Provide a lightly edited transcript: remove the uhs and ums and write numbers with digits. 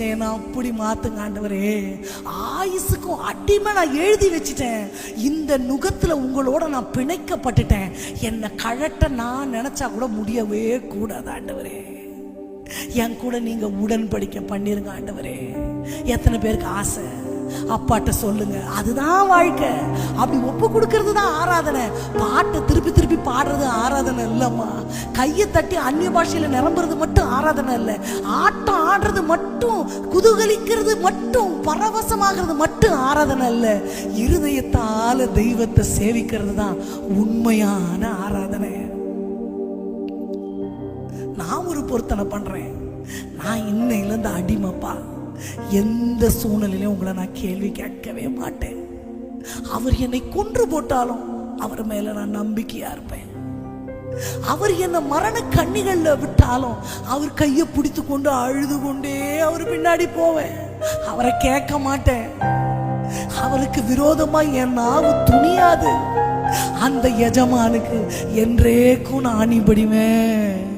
என்னை அப்படி மாத்துங்க ஆண்டவரே. ஆயுசுக்கும் அடிமை நான் எழுதி வச்சுட்டேன். இந்த நுகத்துல உங்களோட நான் பிணைக்கப்பட்டுட்டேன். என்னை கழட்ட நான் நினைச்சா கூட முடியவே கூடாது ஆண்டவரே. என் கூட நீங்க உடன்படிக்கை பண்ணிருங்க ஆண்டவரே. எத்தனை பேருக்கு ஆசை? அப்பாட்ட சொல்லுங்க. அதுதான் வாழ்க்கை. அப்படி ஒப்பு கொடுக்கறது தான் ஆராதனை. பாட்டை திருப்பி திருப்பி பாடுறது ஆராதனை இல்லம்மா. கையை தட்டி அந்நிய பாஷையில நிரம்புறது மட்டும் ஆராதனை இல்லை. ஆட்டம் ஆடுறது மட்டும், குதூகலிக்கிறது மட்டும், பரவசமாகிறது மட்டும் ஆராதனை இல்லை. இருதயத்தால தெய்வத்தை சேவிக்கிறது தான் உண்மையான ஆராதனை. நான் ஒரு பொருத்தனை பண்றேன். நான் இன்னையிலிருந்து அடிமைப்பா. எந்த சூழ்நிலையிலும் உங்களை நான் கேள்வி கேட்கவே மாட்டேன். அவர் என்னை கொன்று போட்டாலும் அவர் மேல நான் நம்பிக்கையா இருப்பேன். அவர் என்னை மரண கண்ணிகள்ல விட்டாலும் அவர் கையை பிடித்து கொண்டு அழுது கொண்டே அவர் பின்னாடி போவேன். அவரை கேட்க மாட்டேன். அவருக்கு விரோதமா என் நாவு துணியாது. அந்த எஜமானுக்கு என்றேக்கும் நான் அணிபடிவேன்.